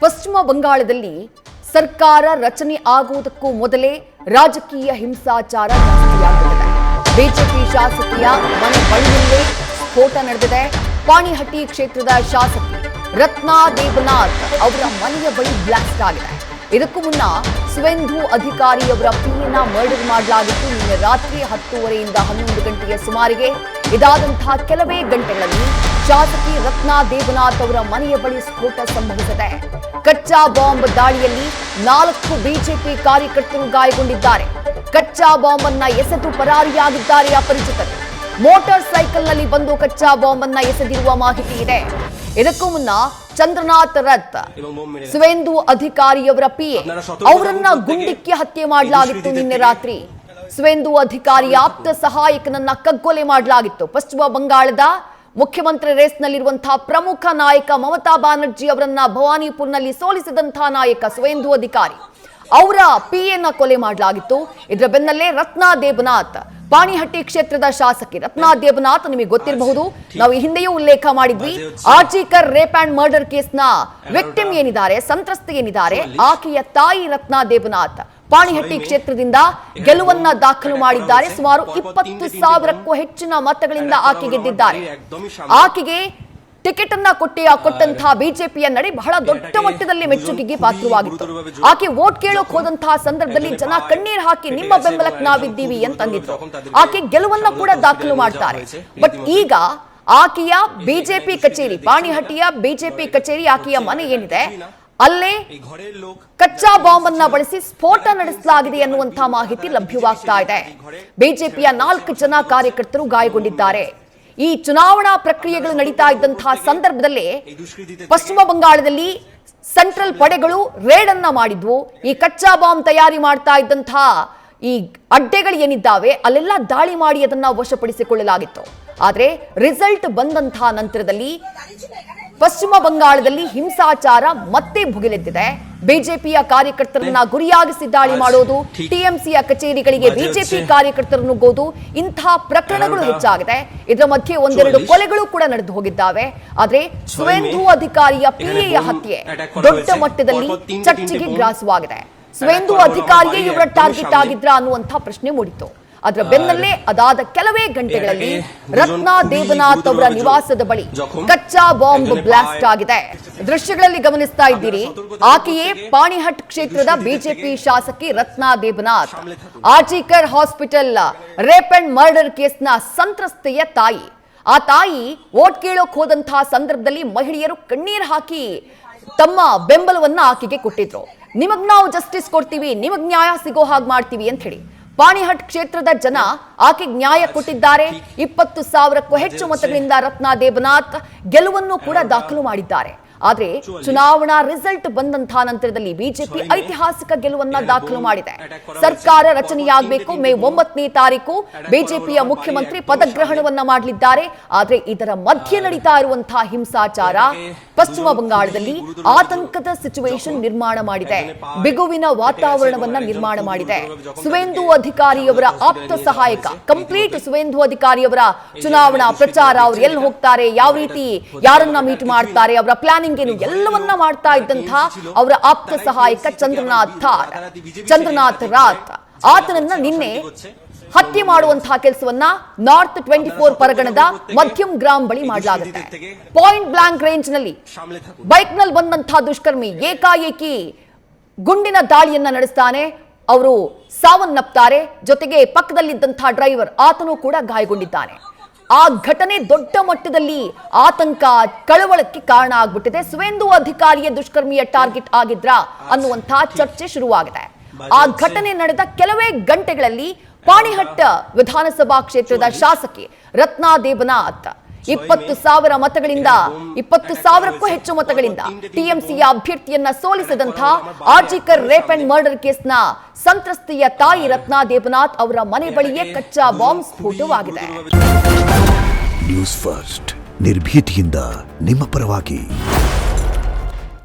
ಪಶ್ಚಿಮ ಬಂಗಾಳದಲ್ಲಿ ಸರ್ಕಾರ ರಚನೆ ಆಗುವುದಕ್ಕೂ ಮೊದಲೇ ರಾಜಕೀಯ ಹಿಂಸಾಚಾರ ಜಾಸ್ತಿಯಾಗುತ್ತಿದೆ. ಬಿಜೆಪಿ ಶಾಸಕಿಯ ಮನೆ ಬಳಿಯಲ್ಲೇ ಸ್ಫೋಟ ನಡೆದಿದೆ. ಪಾಣಿಹಟ್ಟಿ ಕ್ಷೇತ್ರದ ಶಾಸಕಿ ರತ್ನಾ ದೇಬನಾಥ್ ಅವರ ಮನೆಯ ಬಳಿ ಬ್ಲಾಸ್ಟ್ ಆಗಿದೆ. ಇದಕ್ಕೂ ಮುನ್ನ ಸುವೇಂದು ಅಧಿಕಾರಿಯವರ ಪಿಎನ ಮರ್ಡರ್ ಮಾಡಲಾಗಿತ್ತು. ನಿನ್ನೆ ರಾತ್ರಿ 10:30ರಿಂದ 11 ಗಂಟೆಯ ಸುಮಾರಿಗೆ ಇದಾದಂತಹ ಕೆಲವೇ ಗಂಟೆಗಳಲ್ಲಿ ಶಾಸಕಿ ರತ್ನಾ ದೇಬನಾಥ್ ಅವರ ಮನೆಯ ಬಳಿ ಸ್ಫೋಟ ಸಂಭವಿಸಿದೆ. ಕಚ್ಚಾ ಬಾಂಬ್ ದಾಳಿಯಲ್ಲಿ 4 ಬಿಜೆಪಿ ಕಾರ್ಯಕರ್ತರು ಗಾಯಗೊಂಡಿದ್ದಾರೆ. ಕಚ್ಚಾ ಬಾಂಬ್ ಅನ್ನ ಎಸೆದು ಪರಾರಿಯಾಗಿದ್ದಾರೆ ಅಪರಿಚಿತರು. ಮೋಟಾರ್ ಸೈಕಲ್ನಲ್ಲಿ ಬಂದು ಕಚ್ಚಾ ಬಾಂಬ್ ಅನ್ನ ಎಸೆದಿರುವ ಮಾಹಿತಿ ಇದೆ. ಇದಕ್ಕೂ ಮುನ್ನ ಚಂದ್ರನಾಥ್ ರಥ್ ಸುವೇಂದು ಅಧಿಕಾರಿಯವರ ಪಿಎ ಅವರನ್ನ ಗುಂಡಿಕ್ಕಿ ಹತ್ಯೆ ಮಾಡಲಾಗಿತ್ತು. ನಿನ್ನೆ ರಾತ್ರಿ ಸುವೇಂದು ಅಧಿಕಾರಿ ಆಪ್ತ ಸಹಾಯಕನನ್ನ ಕಗ್ಗೊಲೆ ಮಾಡಲಾಗಿತ್ತು. ಪಶ್ಚಿಮ ಬಂಗಾಳದ ಮುಖ್ಯಮಂತ್ರಿ ರೇಸ್ನಲ್ಲಿರುವಂತಹ ಪ್ರಮುಖ ನಾಯಕ ಮಮತಾ ಬ್ಯಾನರ್ಜಿ ಅವರನ್ನ ಭವಾನಿಪುರ್ನಲ್ಲಿ ಸೋಲಿಸಿದಂತಹ ನಾಯಕ ಸುವೇಂದು ಅಧಿಕಾರಿ ಅವರ ಪಿಎನ ಕೊಲೆ ಮಾಡಲಾಗಿತ್ತು. ಇದರ ಬೆನ್ನಲ್ಲೇ ರತ್ನಾ ದೇಬನಾಥ್, ಪಾಣಿಹಟ್ಟಿ ಕ್ಷೇತ್ರದ ಶಾಸಕಿ ರತ್ನಾ ದೇಬನಾಥ್, ನಿಮಗೆ ಗೊತ್ತಿರಬಹುದು, ನಾವು ಈ ಹಿಂದೆಯೂ ಉಲ್ಲೇಖ ಮಾಡಿದ್ವಿ. ಆರ್ಜಿಕರ್ ರೇಪ್ ಅಂಡ್ ಮರ್ಡರ್ ಕೇಸ್ನ ವಿಕ್ಟಿಮ್ ಏನಿದ್ದಾರೆ, ಸಂತ್ರಸ್ತೆ ಏನಿದ್ದಾರೆ, ಆಕೆಯ ತಾಯಿ ರತ್ನಾ ದೇಬನಾಥ್ ಪಾಣಿಹಟ್ಟಿ ಕ್ಷೇತ್ರದಿಂದ ಗೆಲುವನ್ನ ದಾಖಲು ಮಾಡಿದ್ದಾರೆ. ಸುಮಾರು 20,000ಕ್ಕೂ ಹೆಚ್ಚಿನ ಮತಗಳಿಂದ ಆಕೆ ಗೆದ್ದಿದ್ದಾರೆ. ಆಕೆಗೆ ಟಿಕೆಟ್ ಅನ್ನ ಕೊಟ್ಟಂತಹ ಬಿಜೆಪಿಯ ನಡೆ ಬಹಳ ದೊಡ್ಡ ಮಟ್ಟದಲ್ಲಿ ಮೆಚ್ಚುಗೆಗೆ ಪಾತ್ರವಾಗಿತ್ತು. ಆಕೆ ವೋಟ್ ಕೇಳೋಕ್ ಹೋದಂತಹ ಸಂದರ್ಭದಲ್ಲಿ ಜನ ಕಣ್ಣೀರ್ ಹಾಕಿ ನಿಮ್ಮ ಬೆಂಬಲಕ್ಕೆ ನಾವಿದ್ದೀವಿ ಅಂತಂದಿದ್ರು. ಆಕೆ ಗೆಲುವನ್ನ ಕೂಡ ದಾಖಲು ಮಾಡ್ತಾರೆ. ಬಟ್ ಈಗ ಆಕೆಯ ಬಿಜೆಪಿ ಕಚೇರಿ, ಪಾಣಿಹಟ್ಟಿಯ ಬಿಜೆಪಿ ಕಚೇರಿ, ಆಕೆಯ ಮನೆ ಏನಿದೆ ಅಲ್ಲೇ ಕಚ್ಚಾ ಬಾಂಬ್ ಅನ್ನ ಬಳಸಿ ಸ್ಫೋಟ ನಡೆಸಲಾಗಿದೆ ಎನ್ನುವಂತಹ ಮಾಹಿತಿ ಲಭ್ಯವಾಗ್ತಾ ಇದೆ. ಬಿಜೆಪಿಯ 4 ಜನ ಕಾರ್ಯಕರ್ತರು ಗಾಯಗೊಂಡಿದ್ದಾರೆ. ಈ ಚುನಾವಣಾ ಪ್ರಕ್ರಿಯೆಗಳು ನಡೀತಾ ಇದ್ದಂತಹ ಸಂದರ್ಭದಲ್ಲೇ ಪಶ್ಚಿಮ ಬಂಗಾಳದಲ್ಲಿ ಸೆಂಟ್ರಲ್ ಪಡೆಗಳು ರೇಡ್ ಅನ್ನ ಮಾಡಿದ್ವು. ಈ ಕಚ್ಚಾ ಬಾಂಬ್ ತಯಾರಿ ಮಾಡ್ತಾ ಇದ್ದಂತಹ ಈ ಅಡ್ಡೆಗಳು ಏನಿದ್ದಾವೆ ಅಲ್ಲೆಲ್ಲ ದಾಳಿ ಮಾಡಿ ಅದನ್ನ ವಶಪಡಿಸಿಕೊಳ್ಳಲಾಗಿತ್ತು. ಆದ್ರೆ ರಿಸಲ್ಟ್ ಬಂದಂತಹ ನಂತರದಲ್ಲಿ ಪಶ್ಚಿಮ ಬಂಗಾಳದಲ್ಲಿ ಹಿಂಸಾಚಾರ ಮತ್ತೆ ಭುಗಿಲೆದ್ದಿದೆ. ಬಿಜೆಪಿಯ ಕಾರ್ಯಕರ್ತರನ್ನ ಗುರಿಯಾಗಿಸಿ ದಾಳಿ ಮಾಡೋದು, ಟಿಎಂಸಿಯ ಕಚೇರಿಗಳಿಗೆ ಬಿಜೆಪಿ ಕಾರ್ಯಕರ್ತರು ನುಗ್ಗೋದು, ಇಂತಹ ಪ್ರಕರಣಗಳು ಹೆಚ್ಚಾಗಿದೆ. ಇದರ ಮಧ್ಯೆ 1-2 ಕೊಲೆಗಳು ಕೂಡ ನಡೆದು ಹೋಗಿದ್ದಾವೆ. ಆದ್ರೆ ಸುವೇಂದು ಅಧಿಕಾರಿಯ ಪಿಎಯ ಹತ್ಯೆ ದೊಡ್ಡ ಮಟ್ಟದಲ್ಲಿ ಚರ್ಚೆಗೆ ಗ್ರಾಸವಾಗಿದೆ. ಸುವೇಂದು ಅಧಿಕಾರಿಯೇ ಇವರ ಟಾರ್ಗೆಟ್ ಆಗಿದ್ರ ಅನ್ನುವಂತಹ ಪ್ರಶ್ನೆ ಮೂಡಿತು. ಅದರ ಬೆನ್ನಲ್ಲೇ ಅದಾದ ಕೆಲವೇ ಗಂಟೆಗಳಲ್ಲಿ ರತ್ನಾ ದೇಬನಾಥ್ ಅವರ ನಿವಾಸದ ಬಳಿ ಕಚ್ಚಾ ಬಾಂಬ್ ಬ್ಲಾಸ್ಟ್ ಆಗಿದೆ. ದೃಶ್ಯಗಳಲ್ಲಿ ಗಮನಿಸ್ತಾ ಇದ್ದೀರಿ, ಆಕೆಯೇ ಪಾಣಿಹಟ್ ಕ್ಷೇತ್ರದ ಬಿಜೆಪಿ ಶಾಸಕಿ Ratna Debnath, RG Kar hospital rape and murder ಕೇಸ್ನ ಸಂತ್ರಸ್ತೆಯ ತಾಯಿ. ಆ ತಾಯಿ ವೋಟ್ ಕೇಳೋಕ್ ಹೋದಂತಹ ಸಂದರ್ಭದಲ್ಲಿ ಮಹಿಳೆಯರು ಕಣ್ಣೀರ್ ಹಾಕಿ ತಮ್ಮ ಬೆಂಬಲವನ್ನ ಆಕೆಗೆ ಕೊಟ್ಟಿದ್ರು. ನಿಮಗ್ ನಾವು ಜಸ್ಟಿಸ್ ಕೊಡ್ತೀವಿ, ನಿಮಗ್ ನ್ಯಾಯ ಸಿಗೋ ಹಾಗೆ ಮಾಡ್ತೀವಿ ಅಂತ ಹೇಳಿ ಪಾಣಿಹಟ್ ಕ್ಷೇತ್ರದ ಜನ ಆಕೆಗೆ ನ್ಯಾಯ ಕೊಟ್ಟಿದ್ದಾರೆ. 20,000ಕ್ಕೂ ಹೆಚ್ಚು ಮತಗಳಿಂದ ರತ್ನಾ ದೇಬನಾಥ್ ಗೆಲುವನ್ನು ಕೂಡ ದಾಖಲು ಮಾಡಿದ್ದಾರೆ. ಆದ್ರೆ ಚುನಾವಣಾ ರಿಸಲ್ಟ್ ಬಂದಂತಹ ನಂತರದಲ್ಲಿ ಬಿಜೆಪಿ ಐತಿಹಾಸಿಕ ಗೆಲುವನ್ನ ದಾಖಲು ಮಾಡಿದೆ. ಸರ್ಕಾರ ರಚನೆಯಾಗಬೇಕು. ಮೇ 9ನೇ ತಾರೀಕು ಬಿಜೆಪಿಯ ಮುಖ್ಯಮಂತ್ರಿ ಪದಗ್ರಹಣವನ್ನ ಮಾಡಲಿದ್ದಾರೆ. ಆದ್ರೆ ಇದರ ಮಧ್ಯೆ ನಡೀತಾ ಇರುವಂತಹ ಹಿಂಸಾಚಾರ ಪಶ್ಚಿಮ ಬಂಗಾಳದಲ್ಲಿ ಆತಂಕದ ಸಿಚುವೇಶನ್ ನಿರ್ಮಾಣ ಮಾಡಿದೆ. ಬಿಗುವಿನ ವಾತಾವರಣವನ್ನ ನಿರ್ಮಾಣ ಮಾಡಿದೆ. ಸುವೇಂದು ಅಧಿಕಾರಿಯವರ ಆಪ್ತ ಸಹಾಯಕ, ಕಂಪ್ಲೀಟ್ ಸುವೇಂದು ಅಧಿಕಾರಿಯವರ ಚುನಾವಣಾ ಪ್ರಚಾರ, ಅವ್ರು ಎಲ್ಲಿ ಹೋಗ್ತಾರೆ, ಯಾವ ರೀತಿ ಯಾರನ್ನ ಮೀಟ್ ಮಾಡ್ತಾರೆ, ಅವರ ಪ್ಲಾನಿಂಗ್ ಏನು, ಎಲ್ಲವನ್ನ ಮಾಡ್ತಾ ಇದ್ದಂತಹ ಅವರ ಆಪ್ತ ಸಹಾಯಕ ಚಂದ್ರನಾಥ್ ರಾಥ್, ಆತನನ್ನ ನಿನ್ನೆ ಹತ್ಯೆ ಮಾಡುವಂತಹ ಕೆಲಸವನ್ನ ನಾರ್ತ್ 24 ಪರಗಣದ ಮಧ್ಯಮ್ ಗ್ರಾಮ್ ಬಳಿ ಮಾಡಲಾಗುತ್ತೆ. ಪಾಯಿಂಟ್ ಬ್ಲಾಂಕ್ ರೇಂಜ್ ನಲ್ಲಿ ಬೈಕ್ ನಲ್ಲಿ ಬಂದಂತಹ ದುಷ್ಕರ್ಮಿ ಏಕಾಏಕಿ ಗುಂಡಿನ ದಾಳಿಯನ್ನ ನಡೆಸ್ತಾನೆ. ಅವರು ಸಾವನ್ನಪ್ತಾರೆ. ಜೊತೆಗೆ ಪಕ್ಕದಲ್ಲಿದ್ದಂತಹ ಡ್ರೈವರ್ ಆತನು ಕೂಡ ಗಾಯಗೊಂಡಿದ್ದಾನೆ. ಆ ಘಟನೆ ದೊಡ್ಡ ಮಟ್ಟದಲ್ಲಿ ಆತಂಕ, ಕಳವಳಕ್ಕೆ ಕಾರಣ ಆಗ್ಬಿಟ್ಟಿದೆ. ಸುವೇಂದು ಅಧಿಕಾರಿಯ ದುಷ್ಕರ್ಮಿಯ ಟಾರ್ಗೆಟ್ ಆಗಿದ್ರ ಅನ್ನುವಂತಹ ಚರ್ಚೆ ಶುರುವಾಗಿದೆ. ಆ ಘಟನೆ ನಡೆದ ಕೆಲವೇ ಗಂಟೆಗಳಲ್ಲಿ ಪಾಣಿಹಟ್ಟ ವಿಧಾನಸಭಾ ಕ್ಷೇತ್ರದ ಶಾಸಕಿ ರತ್ನಾ ದೇಬನಾಥ್ 20,000 ಮತಗಳಿಂದ 20,000ಕ್ಕೂ ಹೆಚ್ಚು ಮತಗಳಿಂದ ಟಿಎಂಸಿಯ ಅಭ್ಯರ್ಥಿಯನ್ನ ಸೋಲಿಸಿದಂತಹ ಆರ್ಜಿಕರ್ ರೇಪ್ ಅಂಡ್ ಮರ್ಡರ್ ಕೇಸ್ನ ಸಂತ್ರಸ್ತೆಯ ತಾಯಿ ರತ್ನಾ ದೇಬನಾಥ್ ಅವರ ಮನೆ ಬಳಿಯೇ ಕಚ್ಚಾ ಬಾಂಬ್ ಸ್ಫೋಟವಾಗಿದೆ. ನ್ಯೂಸ್ ಫಸ್ಟ್, ನಿರ್ಭೀತಿಯಿಂದ ನಿಮ್ಮ ಪರವಾಗಿ.